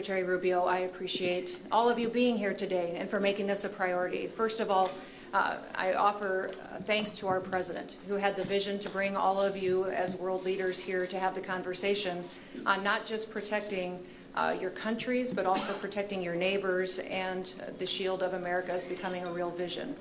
Secretary Rubio, I appreciate all of you being here today and for making this a priority. First of all, I offer thanks to our President, who had the vision to bring all of you as world leaders here to have the conversation on not just protecting your countries, but also protecting your neighbors, and the Shield of America is becoming a real vision.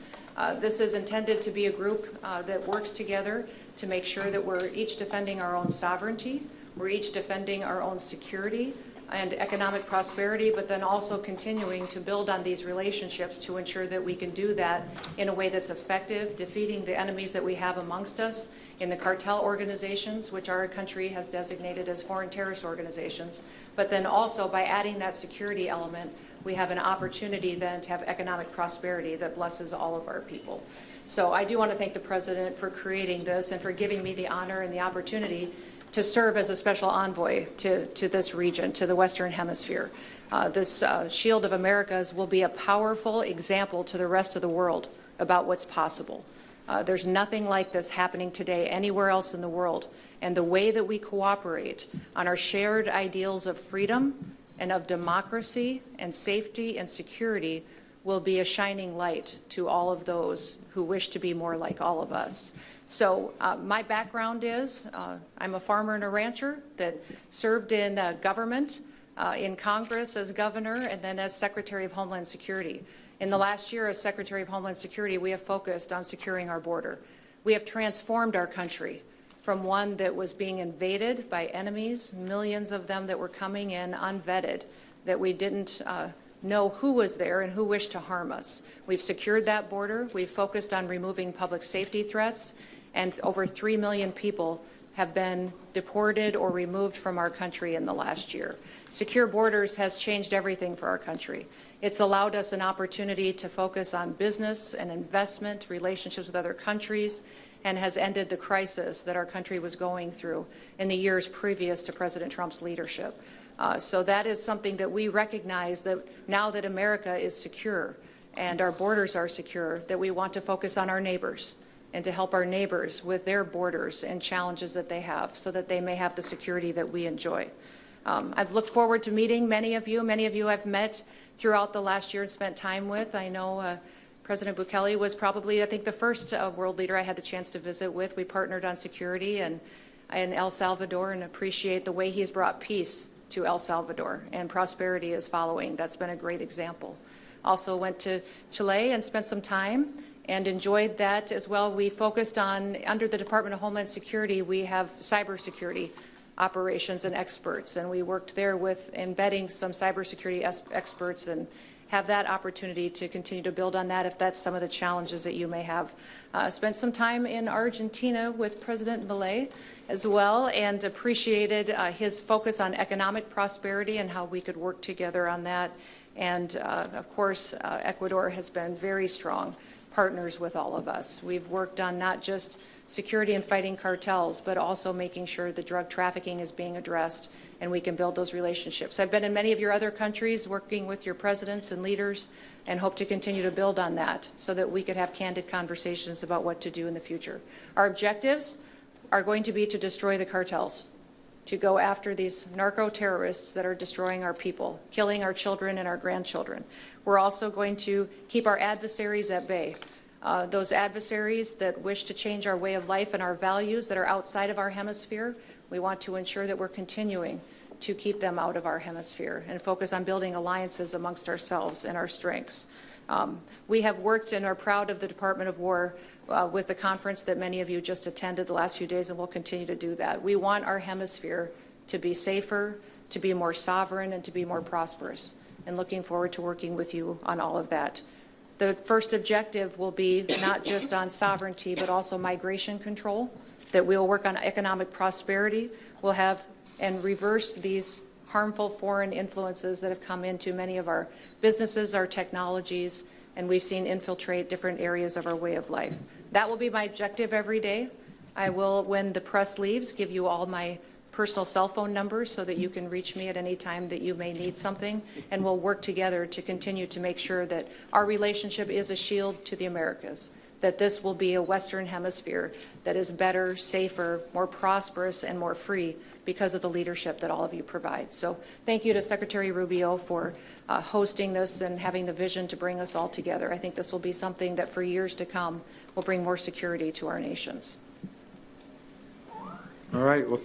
This is intended to be a group that works together to make sure that we're each defending our own sovereignty, we're each defending our own security and economic prosperity, but then also continuing to build on these relationships to ensure that we can do that in a way that's effective, defeating the enemies that we have amongst us in the cartel organizations, which our country has designated as foreign terrorist organizations. But then also by adding that security element, we have an opportunity then to have economic prosperity that blesses all of our people. So I do want to thank the President for creating this and for giving me the honor and the opportunity to serve as a special envoy to this region, to the Western Hemisphere. This Shield of Americas will be a powerful example to the rest of the world about what's possible. There's nothing like this happening today anywhere else in the world. And the way that we cooperate on our shared ideals of freedom and of democracy and safety and security will be a shining light to all of those who wish to be more like all of us. So my background is I'm a farmer and a rancher that served in government, in Congress as governor, and then as Secretary of Homeland Security. In the last year as Secretary of Homeland Security, we have focused on securing our border. We have transformed our country from one that was being invaded by enemies, millions of them that were coming in unvetted, that we didn't know who was there and who wished to harm us. We've secured that border. We've focused on removing public safety threats, and over 3 million people have been deported or removed from our country in the last year. Secure borders has changed everything for our country. It's allowed us an opportunity to focus on business and investment, relationships with other countries, and has ended the crisis that our country was going through in the years previous to President Trump's leadership. So that is something that we recognize, that now that America is secure and our borders are secure, that we want to focus on our neighbors and to help our neighbors with their borders and challenges that they have so that they may have the security that we enjoy. I've looked forward to meeting many of you. Many of you I've met throughout the last year and spent time with. I know President Bukele was probably, I think, the first world leader I had the chance to visit with. We partnered on security and in El Salvador, and appreciate the way he's brought peace to El Salvador, and prosperity is following. That's been a great example. Also went to Chile and spent some time and enjoyed that as well. We focused on, under the Department of Homeland Security, we have cybersecurity operations and experts, and we worked there with embedding some cybersecurity experts and have that opportunity to continue to build on that if that's some of the challenges that you may have. Spent some time in Argentina with President Milei as well, and appreciated his focus on economic prosperity and how we could work together on that. And of course, Ecuador has been very strong partners with all of us. We've worked on not just security and fighting cartels, but also making sure the drug trafficking is being addressed and we can build those relationships. I've been in many of your other countries working with your presidents and leaders, and hope to continue to build on that so that we could have candid conversations about what to do in the future. Our objectives are going to be to destroy the cartels, to go after these narco-terrorists that are destroying our people, killing our children and our grandchildren. We're also going to keep our adversaries at bay. Those adversaries that wish to change our way of life and our values that are outside of our hemisphere, we want to ensure that we're continuing to keep them out of our hemisphere and focus on building alliances amongst ourselves and our strengths. We have worked and are proud of the Department of War with the conference that many of you just attended the last few days, and we'll continue to do that. We want our hemisphere to be safer, to be more sovereign, and to be more prosperous, and looking forward to working with you on all of that. The first objective will be not just on sovereignty, but also migration control, that we'll work on economic prosperity. We'll have and reverse these harmful foreign influences that have come into many of our businesses, our technologies, and we've seen infiltrate different areas of our way of life. That will be my objective every day. I will, when the press leaves, give you all my personal cell phone numbers so that you can reach me at any time that you may need something, and we'll work together to continue to make sure that our relationship is a shield to the Americas, that this will be a Western Hemisphere that is better, safer, more prosperous, and more free because of the leadership that all of you provide. So thank you to Secretary Rubio for hosting this and having the vision to bring us all together. I think this will be something that for years to come will bring more security to our nations. All right. Well,